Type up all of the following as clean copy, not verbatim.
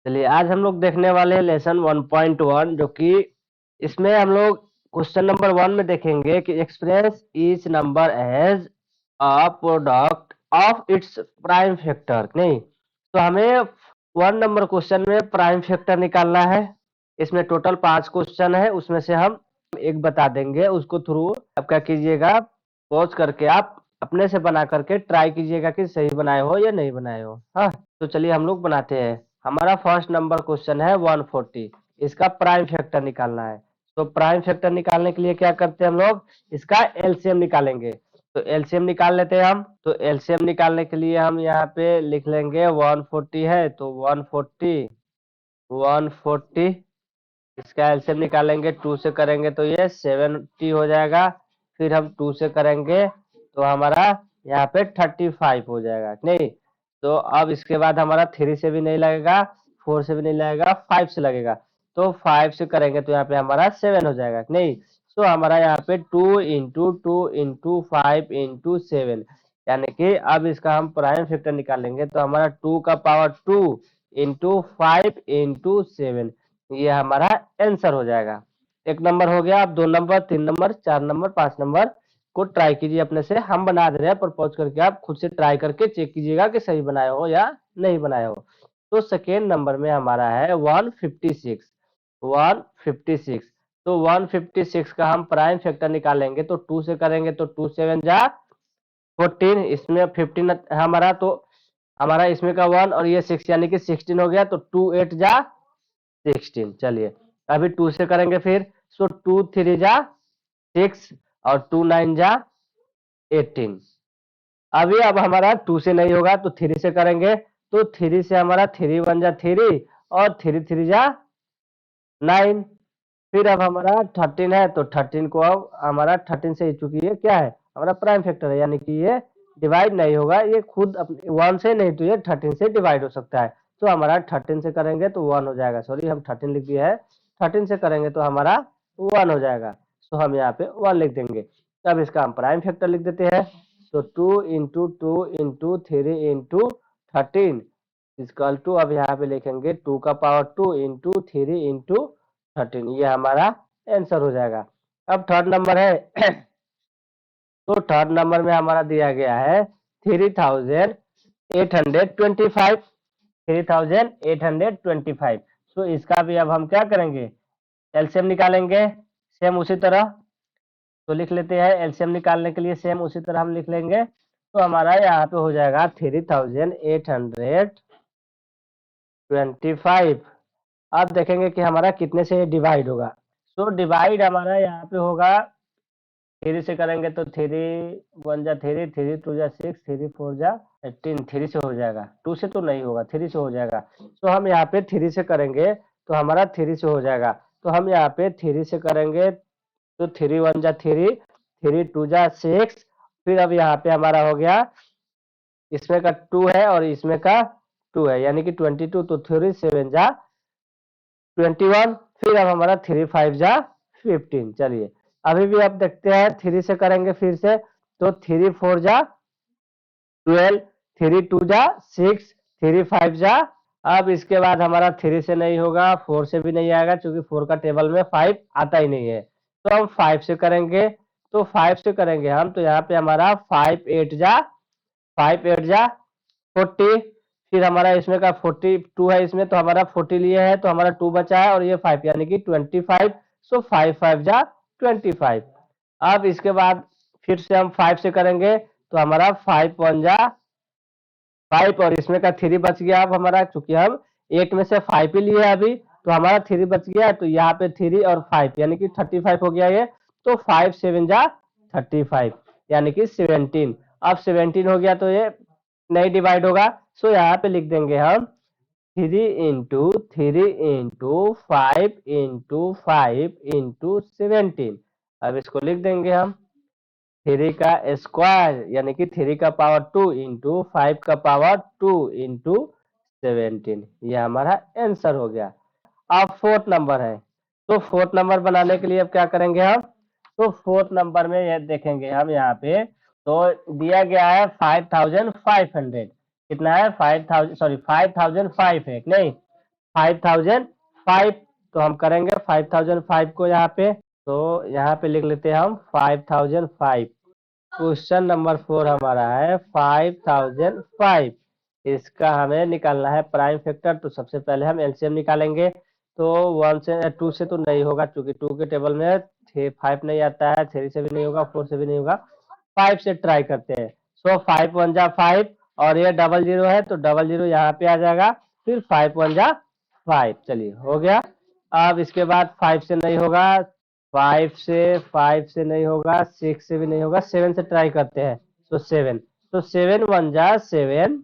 चलिए आज हम लोग देखने वाले हैं लेसन 1.1 जो कि इसमें हम लोग क्वेश्चन नंबर 1 में देखेंगे कि express each number as a product of its prime factor. नहीं तो हमें 1 नंबर क्वेश्चन में प्राइम फैक्टर निकालना है। इसमें टोटल 5 क्वेश्चन है, उसमें से हम एक बता देंगे। उसको थ्रू आप क्या कीजिएगा, पॉज करके आप अपने से बना करके ट्राई कीजिएगा कि सही बनाए हो या नहीं बनाए हो। हाँ, तो चलिए हम लोग बनाते हैं। हमारा फर्स्ट नंबर क्वेश्चन है 140। इसका प्राइम फैक्टर निकालना है। तो प्राइम फैक्टर निकालने के लिए क्या करते हैं हम लोग, इसका एलसीएम निकालेंगे। तो एलसीएम निकाल लेते हैं हम। तो एलसीएम निकालने के लिए हम यहाँ पे लिख लेंगे 140 है तो 140 इसका एलसीएम निकालेंगे। 2 से करेंगे तो ये 70 हो जाएगा। फिर हम 2 से करेंगे तो हमारा यहाँ पे 35 हो जाएगा। नहीं तो अब इसके बाद हमारा 3 से भी नहीं लगेगा, 4 से भी नहीं लगेगा, 5 से लगेगा। तो 5 से करेंगे तो यहाँ पे हमारा 7 हो जाएगा। नहीं तो हमारा यहाँ पे 2 × 2 × 5 × 7, यानी कि अब इसका हम प्राइम फैक्टर निकालेंगे तो हमारा 2 का पावर 2 × 5 × 7, ये हमारा आंसर हो जाएगा। 1 नंबर हो गया। अब 2 नंबर, 3 नंबर, 4 नंबर, 5 नंबर को ट्राई कीजिए अपने से। हम बना दे रहे हैं पर पॉज करके आप खुद से ट्राई करके चेक कीजिएगा कि सही बनाए हो या नहीं बनाए हो। तो सेकेंड नंबर में हमारा है 156। 156 तो 156 का हम प्राइम फैक्टर निकालेंगे तो 2 से करेंगे तो 2 7 जा 14, इसमें 15 हमारा, तो हमारा इसमें का 1 और ये 6 यानी कि 16 हो गया। तो 2 8 जा 16। चलिए अभी 2 से करेंगे फिर। सो 2 3 जा 6 और 2 9 जा 18। अभी अब हमारा 2 से नहीं होगा तो 3 से करेंगे। तो 3 से हमारा 3 1 जा 3 और 3 3 जा 9। फिर अब हमारा 13 है तो 13 को अब हमारा 13 से, चूंकि ये क्या है हमारा प्राइम फैक्टर है, यानी कि ये डिवाइड नहीं होगा, ये खुद 1 से नहीं तो ये 13 से डिवाइड हो सकता है। तो हमारा 13 से करेंगे तो 1 हो जाएगा। सॉरी हम 13 लिख दिया है। 13 से करेंगे तो हमारा 1 हो जाएगा। तो हम यहाँ पे 1 लिख देंगे। अब इसका हम प्राइम फैक्टर लिख देते हैं। तो 2 × 2 × 3 × 13 टू, अब यहाँ पे लिखेंगे 2 का पावर 2 × 3 × 13, ये हमारा आंसर हो जाएगा। अब थर्ड नंबर है तो थर्ड नंबर में हमारा दिया गया है 3825। 3825। तो इसका भी अब हम क्या करेंगे, एलसीएम निकालेंगे। सेम उसी तरह तो लिख लेते हैं। एलसीएम निकालने के लिए सेम उसी तरह हम लिख लेंगे। तो हमारा यहाँ पे हो जाएगा 3825। अब देखेंगे कि हमारा कितने से डिवाइड होगा। सो डिवाइड हमारा यहाँ पे होगा, 3 से करेंगे तो 3 1 जा 3, 3 2 जा 6, 3 4 जा 18, 3 से हो जाएगा। 2 से तो नहीं होगा, 3 से हो जाएगा। तो हम यहाँ पे 3 से करेंगे तो हमारा 3 से हो जाएगा। तो हम यहाँ पे 3 से करेंगे तो 3 1 जा 3, 3 2 जा 6। फिर अब यहाँ पे हमारा हो गया, इसमें का 2 है और इसमें का 2 है, यानी कि 22। तो 3 7 जा 21। फिर अब हमारा 3 5 जा 15। चलिए अभी भी अब देखते हैं। 3 से करेंगे फिर से तो 3 4 जा 12, 3 2 जा 6, 3 5 जा, अब इसके बाद हमारा 3 से नहीं होगा, 4 से भी नहीं आएगा क्योंकि 4 का टेबल में 5 आता ही नहीं है। तो हम 5 से करेंगे। तो 5 से करेंगे हम तो यहाँ पे हमारा 5 8 जा 40। फिर हमारा इसमें का 42 है, इसमें तो हमारा 40 लिए है तो हमारा 2 बचा है और ये 5 यानी कि 25। सो 5 5 जा 25। अब इसके बाद फिर से हम 5 से करेंगे तो हमारा 5 1 जा 5 और इसमें का 3 बच गया। अब हमारा चूंकि हम 8 में से 5 ही लिए अभी तो हमारा 3 बच गया। तो यहाँ पे 3 और 5 यानी कि 35 हो गया ये। तो 5 7 जा 35 यानी कि 17। अब 17 हो गया तो ये नहीं डिवाइड होगा। सो यहाँ पे लिख देंगे हम 3 × 3 × 5 × 5 × 17। अब इसको लिख देंगे हम 3 का स्क्वायर यानी कि 3 का पावर 2 × 5 का पावर 2 × 17, ये हमारा आंसर हो गया। अब फोर्थ नंबर है तो फोर्थ नंबर बनाने के लिए अब क्या करेंगे हम, तो फोर्थ नंबर में ये देखेंगे हम यहाँ पे। तो दिया गया है 5500, कितना है 5000, सॉरी 5005 है नहीं। 5005। तो हम करेंगे 5005 को यहाँ पे, तो यहाँ पे लिख लेते हैं हम 5005। क्वेश्चन नंबर 4 हमारा है 5005। इसका हमें निकालना है प्राइम फैक्टर। तो सबसे पहले हम एलसीएम निकालेंगे। तो 1 से 2 से तो नहीं होगा, क्योंकि 2 के टेबल में 5 नहीं आता है, 3 से भी नहीं होगा, 4 से भी नहीं होगा। 5 से ट्राई करते हैं। सो 5 1 जा 5, और ये 00 है तो 00 यहाँ पे आ जाएगा। फिर 5 1 जा 5। चलिए हो गया। अब इसके बाद 5 से नहीं होगा, 5 से नहीं होगा, 6 से भी नहीं होगा, 7 से ट्राई करते हैं। तो 7, तो 7 1 जा 7,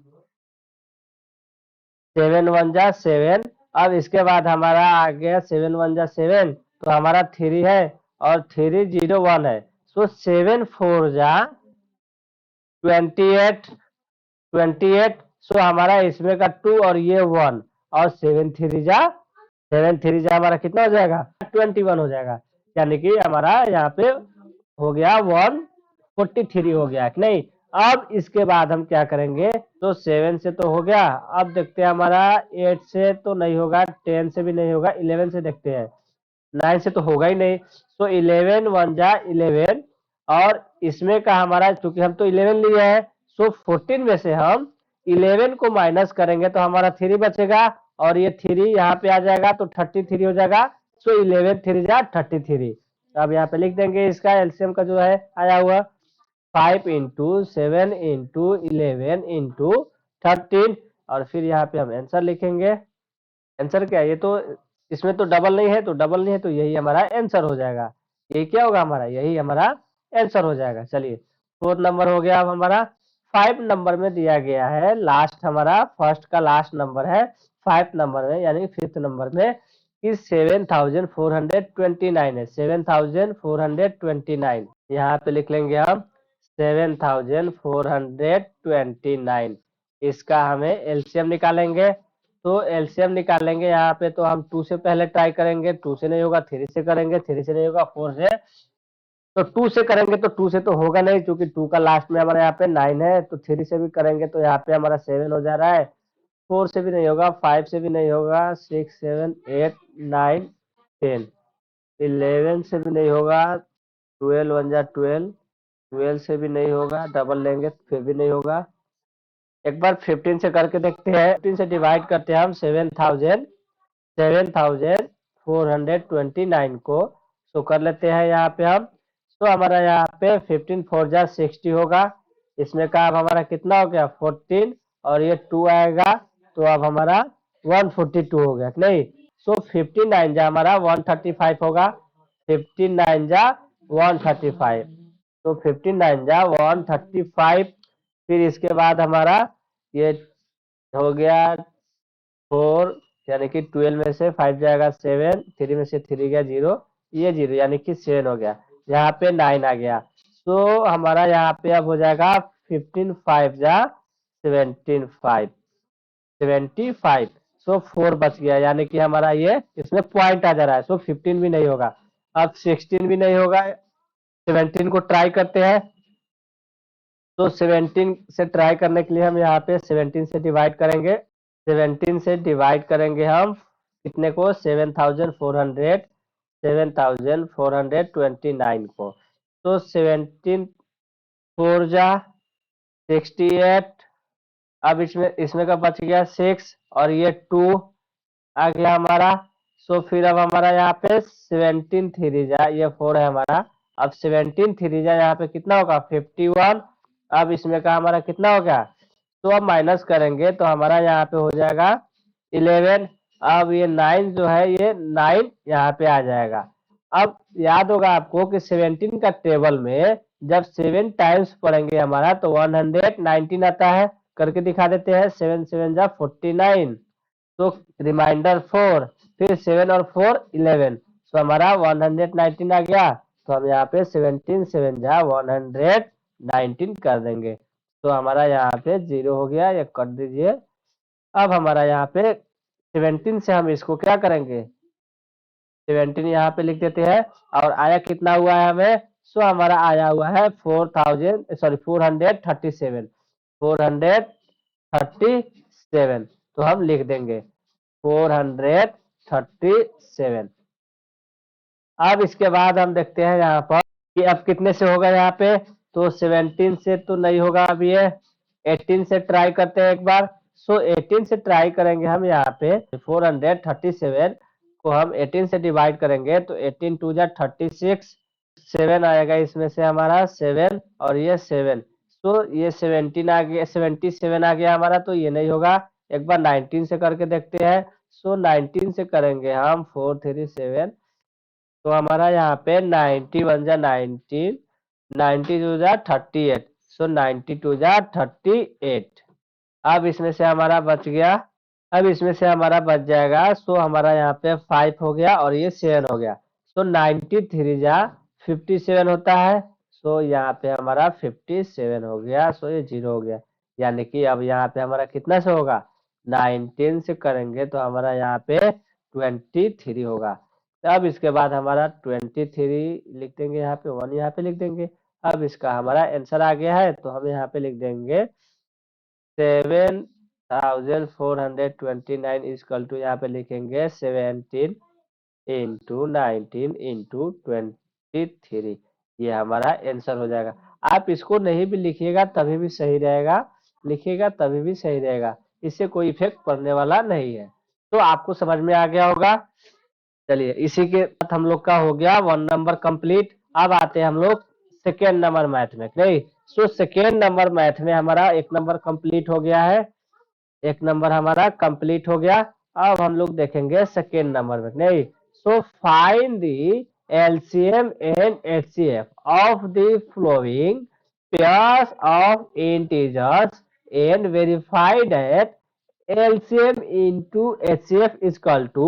7 1 जा 7। अब इसके बाद हमारा आ गया 7 1 जा 7, तो हमारा 3 है, और 3 0 1 है। सो 7 4 जा 28, 28। सो हमारा इसमें का 2 और ये 1, और 7 3 जा हमारा कितना हो जाएगा, 21 हो जाएगा। यानी कि हमारा यहाँ पे हो गया 143 हो गया कि नहीं। अब इसके बाद हम क्या करेंगे, तो 7 से तो हो गया। अब देखते हैं हमारा 8 से तो नहीं होगा, 10 से भी नहीं होगा, 11 से देखते हैं। 9 से तो होगा ही नहीं। तो 11 1 जा 11, और इसमें का हमारा, चूंकि हम तो 11 लिए हैं, सो 14 में से हम 11 को माइनस करेंगे तो हमारा 3 बचेगा, और ये 3 यहाँ पे आ जाएगा तो 33 हो जाएगा। सो 11 3 जा 33। अब यहाँ पे लिख देंगे इसका एलसीएम का जो है आया हुआ 5 इंटू 7 इंटू 11 इंटू 13, और फिर यहाँ पे हम आंसर लिखेंगे। आंसर क्या है, ये तो इसमें तो डबल नहीं है, तो डबल नहीं है तो यही हमारा आंसर हो जाएगा। यही क्या होगा हमारा, यही हमारा आंसर हो जाएगा। चलिए 4 नंबर हो गया अब हमारा। 5 नंबर में दिया गया है लास्ट, हमारा फर्स्ट का लास्ट नंबर है 5 नंबर में, यानी 5th नंबर में, कि 7429 है। 7429 यहाँ पे लिख लेंगे हम 7429। इसका हमें एलसीएम निकालेंगे। तो एलसीएम निकालेंगे यहाँ पे, तो हम 2 से पहले ट्राई करेंगे, 2 से नहीं होगा, 3 से करेंगे, 3 से नहीं होगा, 4 से। तो 2 से करेंगे तो 2 से तो होगा नहीं, क्योंकि 2 का लास्ट में हमारे यहाँ पे 9 है। तो 3 से भी करेंगे तो यहाँ पे हमारा 7 हो जा रहा है। 4 से भी नहीं होगा, 5 से भी नहीं होगा, 6 7 8 9 10। 11 से भी नहीं होगा, 12 1 जा 12, 12 से भी नहीं होगा, डबल लेंगे फिर भी नहीं होगा। एक बार 15 से करके देखते हैं। 15 से डिवाइड करते हैं हम 7429 को। सो कर लेते हैं यहाँ पे हम। तो हमारा यहाँ पे 15 4 जा 60 होगा। इसमें का अब हमारा कितना हो गया 14, और ये 2 आएगा, तो अब हमारा 142 हो गया नहीं। सो 59 जा हमारा 135 होगा। 59 जा 135, तो 59 जा 135। फिर इसके बाद हमारा ये हो गया 4, यानी कि 12 में से 5 जाएगा 7, 3 में से 3 गया 0, ये 0 यानी कि 7 हो गया। यहाँ पे 9 आ गया। तो हमारा यहाँ पे अब हो जाएगा 15 5 जा 75, 75। सो 4 बच गया, यानी कि हमारा ये इसमें पॉइंट आ जा रहा है। सो 15 भी नहीं होगा, अब 16 भी नहीं होगा। 17 को ट्राई करते हैं। तो 17 से ट्राई करने के लिए हम यहाँ पे 17 से डिवाइड करेंगे। 17 से डिवाइड करेंगे हम कितने को, 7429 को। तो 17 4 जा 68। अब इसमें इसमें का बच गया 6, और ये 2 आ गया हमारा। सो फिर अब हमारा यहाँ पे 17 3 जा, ये 4 है हमारा। अब 17 3 जा यहाँ पे कितना होगा 51। अब इसमें का हमारा कितना हो गया, तो अब माइनस करेंगे तो हमारा यहाँ पे हो जाएगा 11। अब ये 9 जो है, ये 9 यहाँ पे आ जाएगा। अब याद होगा आपको कि 17 का टेबल में जब 7 टाइम्स पढ़ेंगे हमारा, तो 119 आता है। करके दिखा देते हैं। 7 7 जा 49, तो रिमाइंडर 4, फिर 7 और 4 11। तो हमारा 119 आ गया। तो हम यहाँ पे 17 7 जा 119 कर देंगे। तो हमारा यहाँ पे 0 हो गया, ये कर दीजिए। अब हमारा यहाँ पे 17 से हम इसको क्या करेंगे, 17 यहाँ पे लिख देते हैं। और आया कितना हुआ है हमें, सो हमारा आया हुआ है 437, 437। तो हम लिख देंगे। 437। अब इसके बाद हम देखते हैं यहाँ पर कि अब कितने से होगा यहाँ पे, तो 17 से तो नहीं होगा अब ये, 18 से ट्राई करते हैं एक बार। सो 18 से ट्राई करेंगे हम यहाँ पे, 437 को हम 18 से डिवाइड करेंगे तो 18 टू जा 36, 7 आएगा इसमें से हमारा 7 और ये 7। सो ये 17 आ गया, 77 आ गया हमारा, तो ये नहीं होगा। एक बार 19 से करके देखते हैं। सो 19 से करेंगे हम 437, तो हमारा यहाँ पे 90 बन जा 19, 90 टू जा 38, सो 90 टू जा 38। अब इसमें से हमारा बच गया, अब इसमें से हमारा बच जाएगा, सो हमारा यहाँ पे 5 हो गया और ये 7 हो गया। सो 93 जा 57 होता है, सो यहाँ पे हमारा 57 हो गया, सो ये 0 हो गया। यानी कि अब यहाँ पे हमारा कितना से होगा, 19 से करेंगे तो हमारा यहाँ पे 23 होगा। अब इसके बाद हमारा 23 लिख देंगे, यहाँ पे 1 यहाँ पे लिख देंगे। अब इसका हमारा आंसर आ गया है, तो हम यहाँ पे लिख देंगे 7429 इक्वल टू, यहाँ पे लिखेंगे 17 इंटू 19 इंटू 23। ये हमारा आंसर हो जाएगा। आप इसको नहीं भी लिखिएगा तभी भी सही रहेगा, लिखिएगा तभी भी सही रहेगा, इससे कोई इफेक्ट पड़ने वाला नहीं है। तो आपको समझ में आ गया होगा। चलिए इसी के साथ हम लोग का हो गया 1 नंबर कंप्लीट। अब आते हैं हम लोग सेकेंड नंबर मैथ में। नहीं, सो सेकेंड नंबर मैथ में हमारा 1 नंबर कंप्लीट हो गया है, 1 नंबर हमारा कंप्लीट हो गया। अब हम लोग देखेंगे सेकेंड नंबर में। नहीं, so find the LCM and HCF of the flowing pairs of integers and verify that LCM into HCF is equal to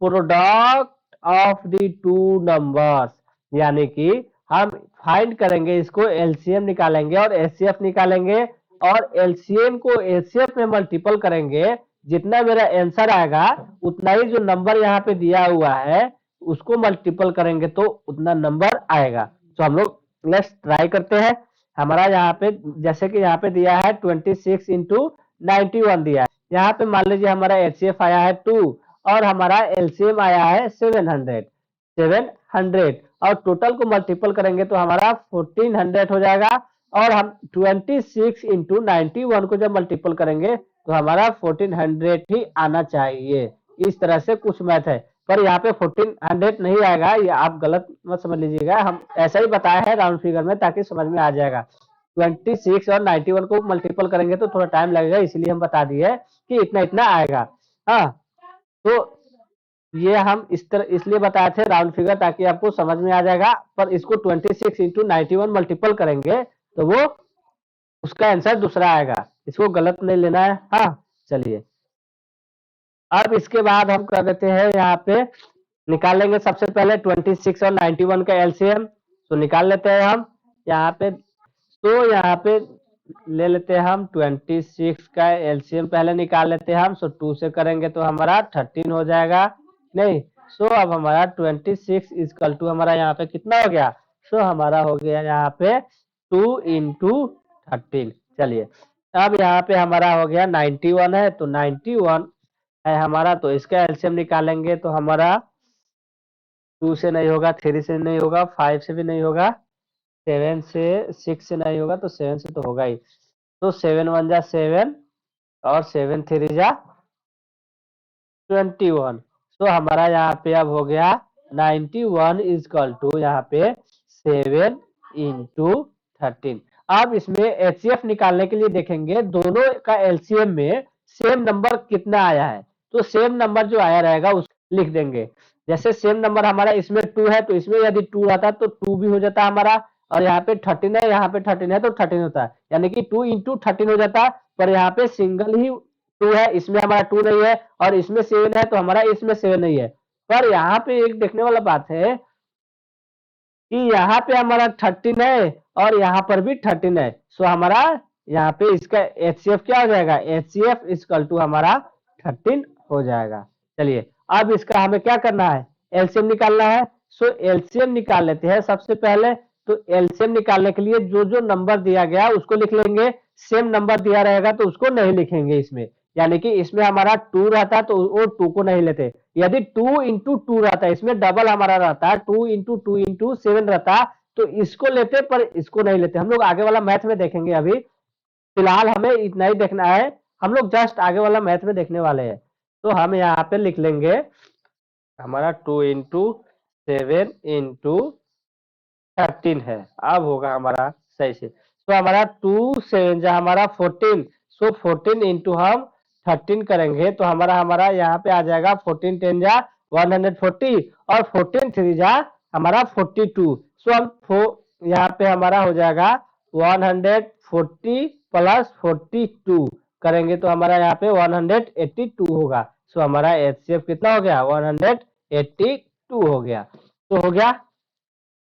product of the two numbers. यानी कि हम फाइंड करेंगे इसको, LCM निकालेंगे और HCF निकालेंगे, और LCM को HCF में मल्टीपल करेंगे। जितना मेरा आंसर आएगा उतना ही जो नंबर यहाँ पे दिया हुआ है उसको मल्टीपल करेंगे तो उतना नंबर आएगा। तो हम लोग लेट्स ट्राई करते हैं। हमारा यहाँ पे जैसे कि यहाँ पे दिया है 26 इंटू 91 दिया है। यहाँ पे मान लीजिए हमारा HCF आया है 2 और हमारा LCM आया है 700 और टोटल को मल्टीपल करेंगे तो हमारा 1400 हो जाएगा। और हम 26 इंटू 91 को जब मल्टीपल करेंगे तो हमारा 1400 ही आना चाहिए। इस तरह से कुछ मैथ है, पर यहाँ पे 1400 नहीं आएगा, ये आप गलत मत समझ लीजिएगा। हम ऐसा ही बताया है राउंड फिगर में ताकि समझ में आ जाएगा। 26 और 91 को मल्टीपल करेंगे तो थोड़ा टाइम लगेगा, इसलिए हम बता दिए कि इतना इतना आएगा। हाँ, तो ये हम इस तरह इसलिए बताए थे राउंड फिगर ताकि आपको समझ में आ जाएगा। पर इसको 26 इंटू 91 मल्टीपल करेंगे तो वो उसका आंसर दूसरा आएगा, इसको गलत नहीं लेना है। हाँ, चलिए अब इसके बाद हम कर देते हैं, यहाँ पे निकाल लेंगे सबसे पहले 26 और 91 का एलसीएम। तो निकाल लेते हैं हम यहाँ पे। तो यहाँ पे ले लेते हैं हम 26 का एलसीएम पहले निकाल लेते हैं हम। सो 2 से करेंगे तो हमारा 13 हो जाएगा। नहीं, सो अब हमारा 26 इक्वल टू हमारा यहाँ पे कितना हो गया, सो हमारा हो गया यहाँ पे 2 इंटू 13। चलिए अब यहाँ पे हमारा हो गया 91 है, तो 91 है हमारा, तो इसका एलसीएम निकालेंगे तो हमारा 2 से नहीं होगा, 3 से नहीं होगा, 5 से भी नहीं होगा, 7 से 6 से नहीं होगा, तो 7 से तो होगा ही। तो 7 1 जा 7 और 7 3 जा 21। तो हमारा यहाँ पे अब हो गया 91 इजकल टू यहाँ पे 7 इंटू 13। अब इसमें एचसीएफ निकालने के लिए देखेंगे दोनों का एलसीएम में सेम नंबर कितना आया है। तो सेम नंबर जो आया रहेगा उस लिख देंगे। जैसे सेम नंबर हमारा इसमें 2 है तो इसमें यदि 2 रहता तो 2 भी हो जाता हमारा, और यहाँ पे 13 है, यहाँ पे 13 है तो 13 होता है, यानी कि 2 इंटू 13 हो जाता। पर यहाँ पे सिंगल ही 2 है, इसमें हमारा 2 नहीं है, और इसमें 7 है तो हमारा इसमें 7 नहीं है। पर यहाँ पे एक देखने वाला बात है कि यहाँ पे हमारा 13 है और यहाँ पर भी 13 है। सो हमारा यहाँ पे इसका एचसीएफ क्या हो जाएगा, एचसीएफ इक्वल टू हमारा 13 हो जाएगा। चलिए अब इसका हमें क्या करना है, एलसीएम निकालना है। सो एलसीएम निकाल लेते हैं सबसे पहले। तो एलसीएम निकालने के लिए जो जो नंबर दिया गया उसको लिख लेंगे, सेम नंबर दिया रहेगा तो उसको नहीं लिखेंगे इसमें। यानी कि इसमें हमारा 2 रहता तो वो 2 को नहीं लेते। यदि 2 इंटू 2 रहता, इसमें डबल हमारा रहता, 2 इंटू 2 इंटू 7 रहता, तो इसको लेते पर इसको नहीं लेते। हम लोग आगे वाला मैथ में देखेंगे, अभी फिलहाल हमें इतना ही देखना है, हम लोग जस्ट आगे वाला मैथ में देखने वाले हैं। तो हम यहाँ पे लिख लेंगे हमारा 2 इंटू 7 इंटू 13 है। अब होगा हमारा सही से, तो हमारा 2 7 जा हमारा 14, सो 14 इंटू हम 13 करेंगे तो हमारा यहाँ पे आ जाएगा 14 10 जा 140 और 14 3 जा हमारा 42। सो हम यहाँ पे हमारा हो जाएगा 140 प्लस 42 करेंगे तो हमारा यहाँ पे 182 होगा। सो हमारा एचसीएफ कितना हो गया, 182 हो गया। तो हो गया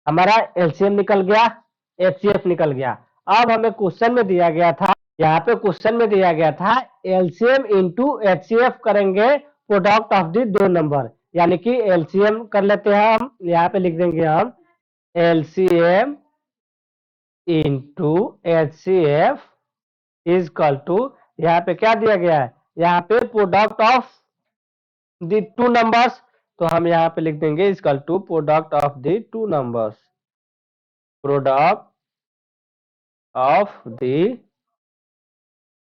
हमारा एलसीएम निकल गया, एचसीएफ निकल गया। अब हमें क्वेश्चन में दिया गया था, यहाँ पे क्वेश्चन में दिया गया था एलसीएम इंटू एचसीएफ करेंगे प्रोडक्ट ऑफ दी दो नंबर, यानी कि एलसीएम कर लेते हैं हम, यहाँ पे लिख देंगे हम LCM into HCF is equal to, यहाँ पे क्या दिया गया है, यहाँ पे product of the two numbers, तो हम यहाँ पे लिख देंगे is equal to product of the two numbers, product of the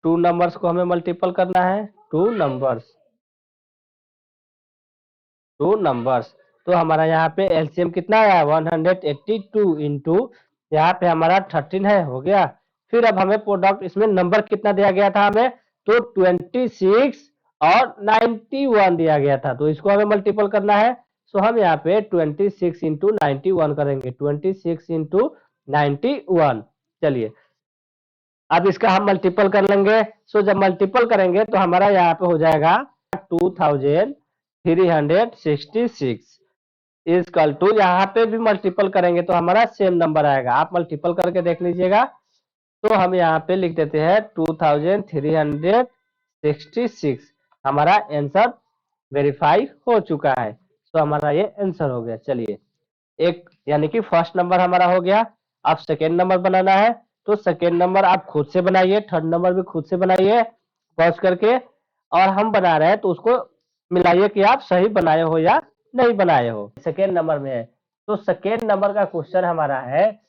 two numbers को हमें मल्टीपल करना है, टू नंबर्स। तो हमारा यहाँ पे एलसीएम कितना है 182 इंटू यहाँ पे हमारा 13 है, हो गया। फिर अब हमें प्रोडक्ट, इसमें नंबर कितना दिया गया था हमें, तो 26 और 91 दिया गया था, तो इसको हमें मल्टीपल करना है। सो हम यहाँ पे 26 इंटू 91 करेंगे, 26 इंटू 91। चलिए अब इसका हम मल्टीपल कर लेंगे। सो जब मल्टीपल करेंगे तो हमारा यहाँ पे हो जाएगा 2366 इजकल टू, यहाँ पे भी मल्टीपल करेंगे तो हमारा सेम नंबर आएगा, आप मल्टीपल करके देख लीजिएगा। तो हम यहाँ पे लिख देते हैं 2366, हमारा आंसर वेरीफाई हो चुका है। तो हमारा ये आंसर हो गया। चलिए एक यानी कि फर्स्ट नंबर हमारा हो गया। अब सेकेंड नंबर बनाना है, तो सेकेंड नंबर आप खुद से बनाइए, थर्ड नंबर भी खुद से बनाइए पॉज करके, और हम बना रहे हैं तो उसको मिलाइए कि आप सही बनाए हो या नहीं बनाए हो। सेकेंड नंबर में है, तो सेकेंड नंबर का क्वेश्चन हमारा है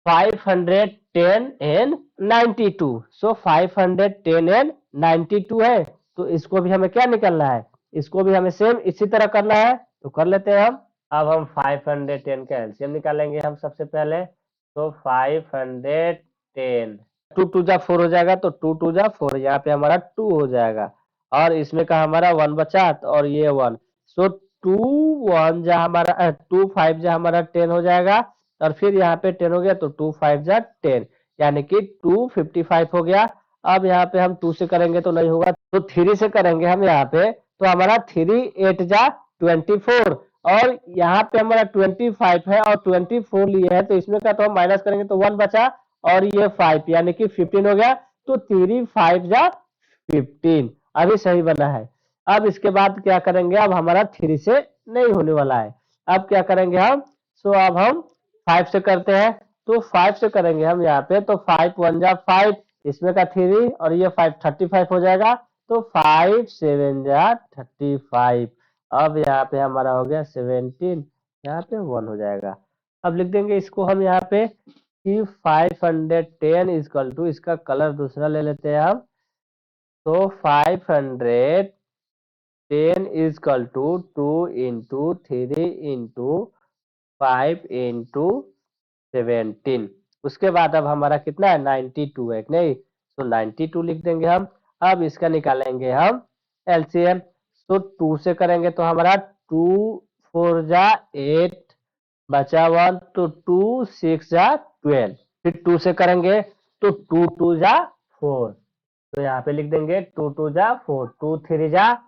510 एंड 92। सो 510 एंड 92 है, तो इसको भी हमें क्या निकलना है, इसको भी हमें सेम इसी तरह करना है, तो कर लेते हैं हम। अब हम 510 का एलसीएम निकालेंगे हम सबसे पहले, तो 510 टू टू जा 4 हो जाएगा, तो 2 2 जा 4, यहाँ पे हमारा 2 हो जाएगा, और इसमें का हमारा 1 बचा और ये 1। सो 2 1 जा हमारा 2 5 जा हमारा 10 हो जाएगा, और फिर यहाँ पे 10 हो गया तो 2 5 जा 10, यानी कि 255 हो गया। अब यहाँ पे हम 2 से करेंगे तो नहीं होगा, तो 3 से करेंगे हम यहाँ पे, तो हमारा 3 8 जा 24, और यहाँ पे हमारा 25 है और 24 लिए है, तो इसमें का तो हम माइनस करेंगे तो 1 बचा और ये 5 यानी कि 15 हो गया, तो 3 5 जा 15 अभी सही बना है। अब इसके बाद क्या करेंगे, अब हमारा 3 से नहीं होने वाला है, अब क्या करेंगे हम, सो अब हम 5 से करते हैं, तो 5 से करेंगे हम यहाँ पे, तो 5 1 जा 5, इसमें का 3 और ये 5 35 हो जाएगा, तो 5 7 जा 35। अब यहाँ पे हमारा हो गया 17, यहाँ पे 1 हो जाएगा। अब लिख देंगे इसको हम यहाँ पे कि 510 इजकल टू, इसका कलर दूसरा ले लेते हैं हम, तो 510 is equal to 2 into 3 into 5 into 17। उसके बाद अब हमारा कितना है 92 है नहीं, तो 92 लिख देंगे हम। अब इसका निकालेंगे हम एलसीएम, तो 2 से करेंगे तो हमारा 2 4 जा 8 बचा 1, तो 2 6 जा 12, फिर 2 से करेंगे तो 2 2 जा 4, तो यहाँ पे लिख देंगे 2 2 जा 4, 2 3 जा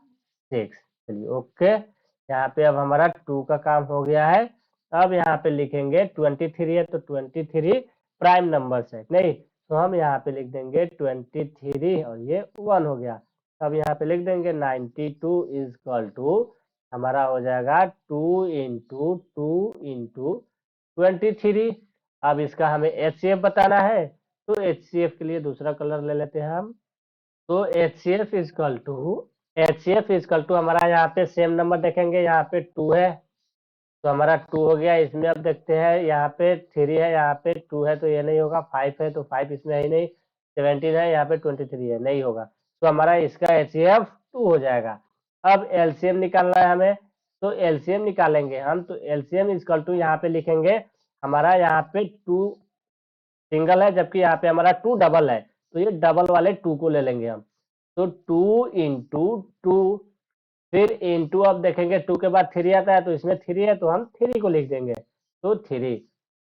6। चलिए ओके, यहाँ पे अब हमारा 2 का काम हो गया है। अब यहाँ पे लिखेंगे 23 है, तो 23 प्राइम नंबर है नहीं, तो हम यहाँ पे लिख देंगे 23 और ये 1 हो गया। अब यहाँ पे लिख देंगे 92 इज इक्वल टू, हमारा हो जाएगा 2 इंटू 2 इंटू 23। अब इसका हमें एचसीएफ बताना है, तो एचसीएफ के लिए दूसरा कलर ले लेते हैं हम, तो H C F is equal to हमारा यहाँ पे सेम नंबर देखेंगे, यहाँ पे 2 है तो हमारा 2 हो गया। इसमें अब देखते हैं, यहाँ पे 3 है, यहाँ पे 2 है तो ये नहीं होगा, 5 है तो 5 इसमें है ही नहीं, 17 है, यहाँ पे 23 है, नहीं होगा। तो हमारा इसका एचसीएफ 2 हो जाएगा। अब एलसीएम निकालना है हमें, तो एलसीएम निकालेंगे हम, तो एलसीएम इजकल टू यहाँ पे लिखेंगे हमारा, यहाँ पे 2 सिंगल है जबकि यहाँ पे हमारा 2 डबल है, तो ये डबल वाले 2 को ले लेंगे हम। तो 2 इंटू 2, फिर इंटू, अब देखेंगे 2 के बाद 3 आता है तो इसमें 3 है तो हम 3 को लिख देंगे, तो 3।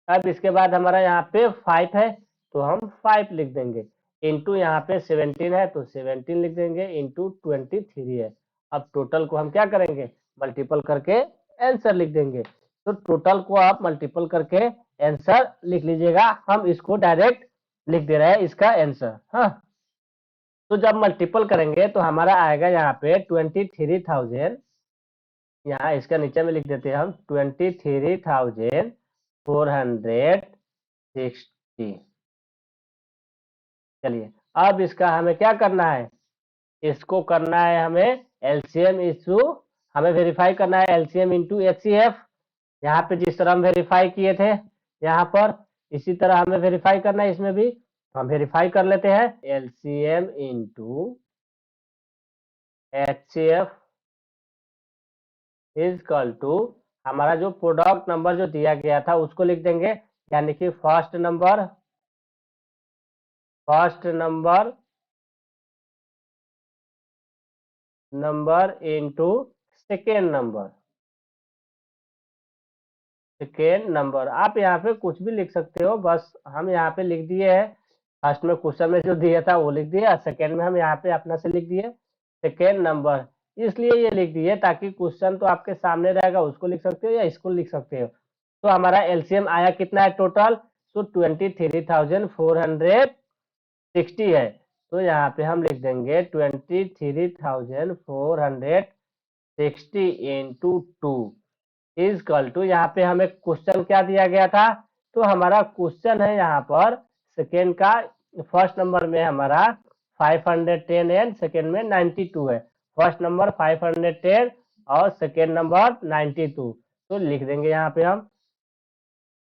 अब इसके बाद हमारा यहाँ पे 5 है तो हम 5 लिख देंगे, इंटू यहाँ पे 17 है तो 17 लिख देंगे, इंटू 23 है। अब टोटल को हम क्या करेंगे, मल्टीपल करके आंसर लिख देंगे। तो टोटल को आप मल्टीपल करके आंसर लिख लीजिएगा, हम इसको डायरेक्ट लिख दे रहे हैं इसका आंसर। हाँ, तो जब मल्टीपल करेंगे तो हमारा आएगा यहाँ पे 23,000, यहाँ इसका नीचे में लिख देते हैं हम 23,460। चलिए, अब इसका हमें क्या करना है, इसको करना है हमें एलसीएम इशू, हमें वेरीफाई करना है एलसीएम इंटू एचसीएफ। यहाँ पे जिस तरह हम वेरीफाई किए थे यहाँ पर, इसी तरह हमें वेरीफाई करना है इसमें भी। हम वेरीफाई कर लेते हैं, LCM into HCF is equal to हमारा जो प्रोडक्ट नंबर जो दिया गया था उसको लिख देंगे, यानी कि first number into second number. आप यहाँ पे कुछ भी लिख सकते हो, बस हम यहाँ पे लिख दिए है, फर्स्ट में क्वेश्चन में जो दिया था वो लिख दिया, सेकेंड में हम यहाँ पे अपना से लिख दिए सेकेंड नंबर। इसलिए ये लिख दिए ताकि क्वेश्चन तो आपके सामने रहेगा, उसको लिख सकते हो या इसको लिख सकते हो। तो हमारा एलसीएम आया कितना है टोटल, तो 23,460 है। तो यहाँ पे हम लिख देंगे 23,460 इंटू 2 इजकल टू, यहाँ पे हमें क्वेश्चन क्या दिया गया था, तो हमारा क्वेश्चन है यहाँ पर सेकेंड का, फर्स्ट नंबर में हमारा 510 एंड सेकेंड में 92 है। फर्स्ट नंबर 510 और सेकेंड नंबर 92, तो लिख देंगे यहाँ पे हम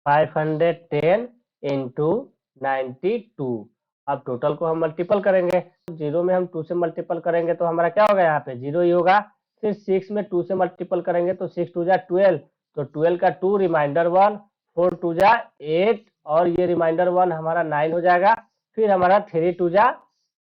510 इंटू 92। अब टोटल को हम मल्टीपल करेंगे, जीरो में हम 2 से मल्टीपल करेंगे तो हमारा क्या होगा, यहाँ पे 0 ही होगा। फिर 6 में 2 से मल्टीपल करेंगे तो 6 2 जा 12, तो 12 का 2 रिमाइंडर 1, 4 2 जा 8 और ये रिमाइंडर 1 हमारा 9 हो जाएगा। फिर हमारा 3 2 जा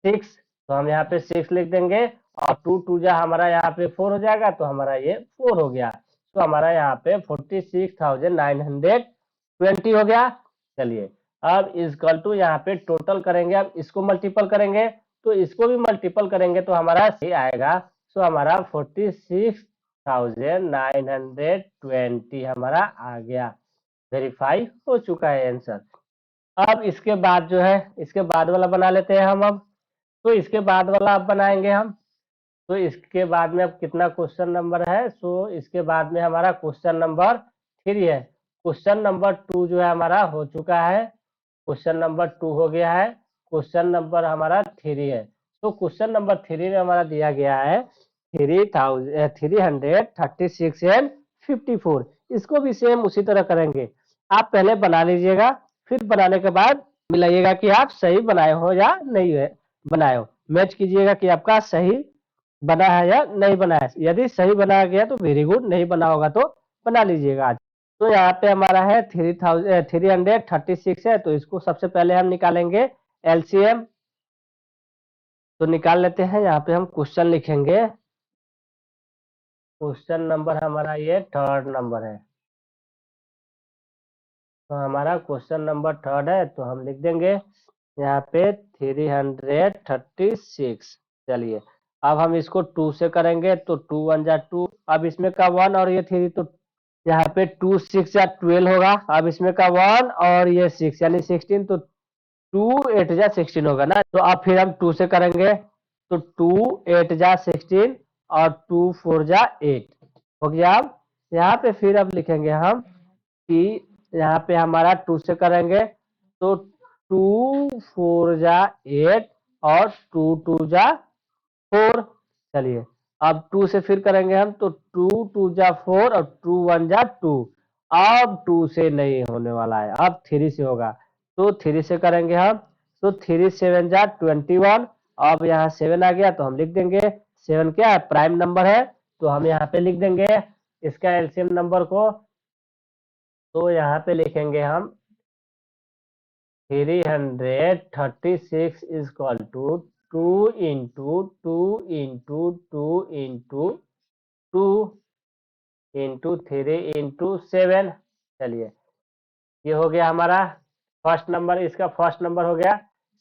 6, तो हम यहाँ पे 6 लिख देंगे, और 2 2 जा हमारा यहाँ पे 4 हो जाएगा, तो हमारा ये 4 हो गया। तो हमारा यहाँ पे 46,920 हो गया। चलिए, अब इजकल टू यहाँ पे टोटल करेंगे, अब इसको मल्टीपल करेंगे, तो इसको भी मल्टीपल करेंगे तो हमारा सही आएगा। तो हमारा 46,920 हमारा आ गया, वेरीफाई हो चुका है आंसर। अब इसके बाद जो है, इसके बाद वाला बना लेते हैं हम। अब तो इसके बाद वाला अब बनाएंगे हम, तो इसके बाद में अब कितना क्वेश्चन नंबर है, सो इसके बाद में हमारा क्वेश्चन नंबर 3 है। क्वेश्चन नंबर 2 जो है हमारा हो चुका है, क्वेश्चन नंबर 2 हो गया है, क्वेश्चन नंबर हमारा 3 है। तो क्वेश्चन नंबर 3 में हमारा दिया गया है 336 एंड 54। इसको भी सेम उसी तरह करेंगे, आप पहले बना लीजिएगा, फिर बनाने के बाद मिलाइएगा कि आप सही बनाए हो या नहीं है बनाए हो, मैच कीजिएगा कि आपका सही बना है या नहीं बना है। यदि सही बनाया गया तो वेरी गुड, नहीं बना होगा तो बना लीजिएगा आज। तो यहाँ पे हमारा है 336 है, तो इसको सबसे पहले हम निकालेंगे एलसीएम। तो निकाल लेते हैं, यहाँ पे हम क्वेश्चन लिखेंगे, क्वेश्चन नंबर हमारा ये थर्ड नंबर है, तो हमारा क्वेश्चन नंबर थर्ड है, तो हम लिख देंगे यहाँ पे 336। चलिए, अब हम इसको 2 से करेंगे, तो 2 1 जा 2, अब इसमें का 1 और ये 3, तो यहाँ पे 2 6 या 12 होगा। अब इसमें का 1 और ये 6 यानी 16, तो 2 8 जा 16 होगा ना। तो अब फिर हम 2 से करेंगे, तो 2 8 जा 16 और 2 4 जा 8 हो गया। अब यहाँ पे फिर अब लिखेंगे हम कि यहाँ पे हमारा 2 से करेंगे, तो 2 4 जा 8 और 2 2 जा 4। चलिए अब 2 से फिर करेंगे हम, तो 2 2 जा 4 और 2 1 जा 2। अब 2 से नहीं होने वाला है, अब 3 से होगा। तो 3 से करेंगे हम, तो 3 7 जा 21। अब यहाँ 7 आ गया तो हम लिख देंगे 7 क्या है, प्राइम नंबर है, तो हम यहाँ पे लिख देंगे इसका एलसीएम नंबर को। तो यहाँ पे लिखेंगे हम 336 is equal to 2 into 2 into 2 into 2 into 3 into 7। चलिए ये हो गया हमारा फर्स्ट नंबर, इसका फर्स्ट नंबर हो गया।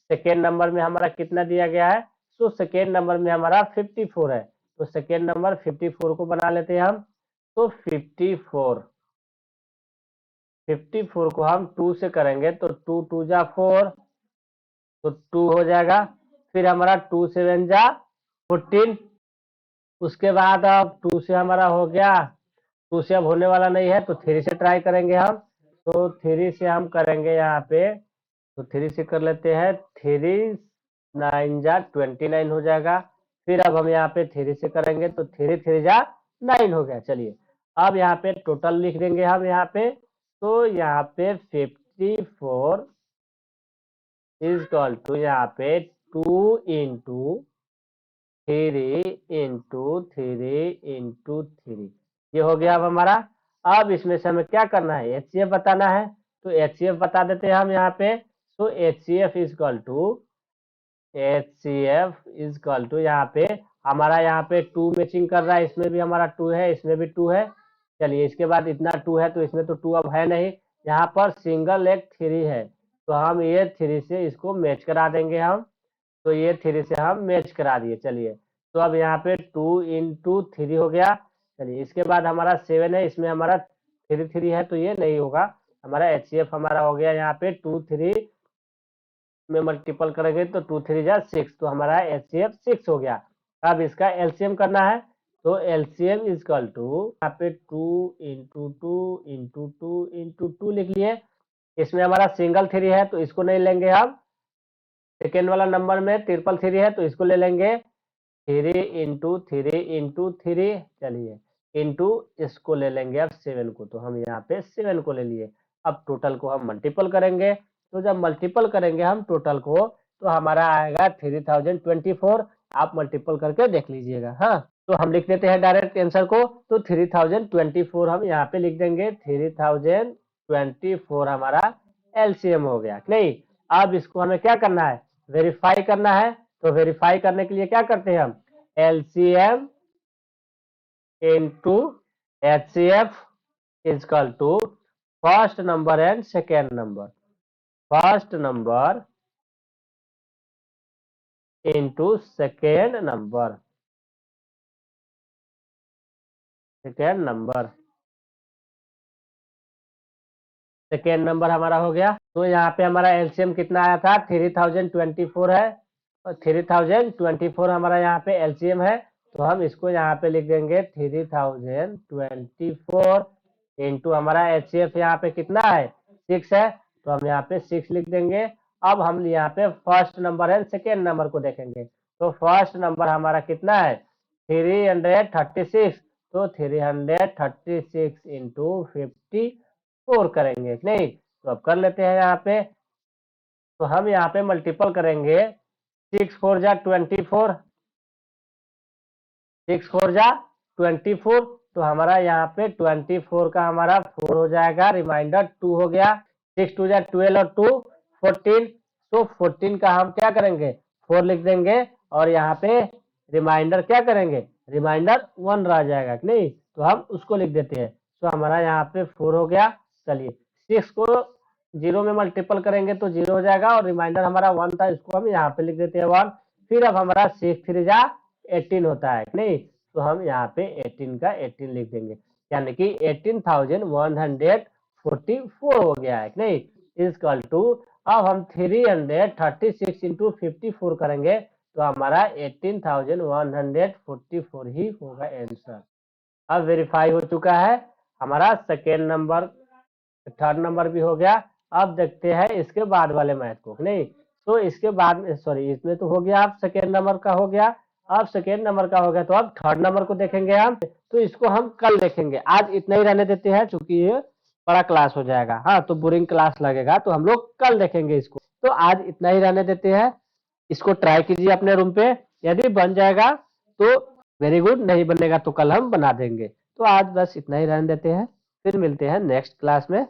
सेकेंड नंबर में हमारा कितना दिया गया है, तो सेकेंड नंबर में हमारा 54 है, तो सेकेंड नंबर 54 को बना लेते हैं हम। तो 54 को हम 2 से करेंगे, तो 2 2 जा 4, तो 2 हो जाएगा। फिर हमारा 2 7 जा 14। उसके बाद अब 2 से हमारा हो गया, 2 से अब होने वाला नहीं है, तो 3 से ट्राई करेंगे हम। तो 3 से हम करेंगे यहाँ पे, तो 3 से कर लेते हैं, 3 9 जा 29 हो जाएगा। फिर अब हम यहाँ पे 3 से करेंगे, तो 3 3 जा 9 हो गया। चलिए अब यहाँ पे टोटल लिख देंगे हम यहाँ पे, तो यहाँ पे 54 इज इक्वल टू यहाँ पे 2 इंटू 3 इंटू 3 इंटू 3। ये हो गया अब हमारा। अब इसमें से हमें क्या करना है, एचसीएफ बताना है, तो एचसीएफ बता देते हैं हम यहाँ पे। तो एचसीएफ इज इक्वल टू यहाँ पे हमारा, यहाँ पे 2 मैचिंग कर रहा है, इसमें भी हमारा 2 है, इसमें भी 2 है। चलिए इसके बाद इतना 2 है, तो इसमें तो 2 अब है नहीं, यहाँ पर सिंगल एक 3 है, तो हम ये 3 से इसको मैच करा देंगे हम। तो ये 3 से हम मैच करा दिए। चलिए तो अब यहाँ पे 2 इंटू 3 हो गया। चलिए इसके बाद हमारा 7 है, इसमें हमारा 3 3 है, तो ये नहीं होगा। हमारा एचसीएफ हमारा हो गया यहाँ पे 2 3 में मल्टीपल करेंगे, तो 2 3 जा 6, तो हमारा एचसीएफ 6 हो गया। अब इसका एलसीएम करना है, तो एलसीएम इज इक्वल टू यहाँ पे 2 इंटू 2 इंटू 2 इंटू 2 लिख लिए। इसमें हमारा सिंगल 3 है, तो इसको नहीं लेंगे हम। सेकेंड वाला नंबर में 3 है, तो इसको ले लेंगे 3 इंटू 3 इंटू 3। चलिए इंटू इसको ले लेंगे अब 7 को, तो हम यहाँ पे 7 को ले लिए। अब टोटल को हम मल्टीपल करेंगे, तो जब मल्टीपल करेंगे हम टोटल को, तो हमारा आएगा 3024। आप मल्टीपल करके देख लीजिएगा। हाँ तो हम लिख देते हैं डायरेक्ट आंसर को, तो 3024 हम यहाँ पे लिख देंगे। 3024 हमारा एलसीएम हो गया नहीं। अब इसको हमें क्या करना है, वेरीफाई करना है। तो वेरीफाई करने के लिए क्या करते हैं हम, LCM into HCF is equal to first number and second number, first number into second number, second number, second number हमारा हो गया। तो यहाँ पे हमारा एलसीएम कितना आया था, 3024 है, और 3024 हमारा यहाँ पे एलसीएम है। तो हम इसको यहाँ पे लिख देंगे 3024 इंटू हमारा एचसीएफ यहाँ पे कितना है, 6 है, तो हम यहाँ पे 6 लिख देंगे। अब हम यहाँ पे फर्स्ट नंबर है सेकेंड नंबर को देखेंगे, तो फर्स्ट नंबर हमारा कितना है 336, तो 336 इंटू 54 करेंगे नहीं। तो अब कर लेते हैं यहाँ पे, तो हम यहाँ पे मल्टीपल करेंगे, 6 4 जा 24, 6 4 जा 24, तो हमारा यहाँ पे 24 का हमारा 4 हो जाएगा, रिमाइंडर 2 हो गया। 6 2 जा 12 और 2 14, तो 14 का हम क्या करेंगे 4 लिख देंगे, और यहाँ पे रिमाइंडर क्या करेंगे, रिमाइंडर 1 रह जाएगा कि नहीं, तो हम उसको लिख देते हैं। तो हमारा यहाँ पे 4 हो गया। चलिए 6 को 0 में मल्टीपल करेंगे तो 0 हो जाएगा, और रिमाइंडर हमारा 1 था, इसको हम यहाँ पे लिख देते हैं 1। फिर अब हमारा 6 3 जा 18 होता है नहीं, तो हम यहाँ पे 18 का 18 लिख देंगे, यानी कि 18,144 हो गया है नहीं, इजकल टू। अब हम 336 इंटू 54 करेंगे, तो हमारा 18,144 ही होगा आंसर। अब वेरीफाई हो चुका है हमारा सेकेंड नंबर, थर्ड नंबर भी हो गया। अब देखते हैं इसके बाद वाले मैथ को नहीं। तो इसके बाद में सॉरी इसमें तो हो गया, आप सेकेंड नंबर का हो गया। अब सेकेंड नंबर का हो गया तो अब थर्ड नंबर को देखेंगे हम, तो इसको हम कल देखेंगे, आज इतना ही रहने देते हैं क्योंकि ये बड़ा क्लास हो जाएगा। हाँ, तो बोरिंग क्लास लगेगा, तो हम लोग कल देखेंगे इसको। तो आज इतना ही रहने देते हैं, इसको ट्राई कीजिए अपने रूम पे, यदि बन जाएगा तो वेरी गुड, नहीं बनेगा तो कल हम बना देंगे। तो आज बस इतना ही रहने देते हैं, फिर मिलते हैं नेक्स्ट क्लास में।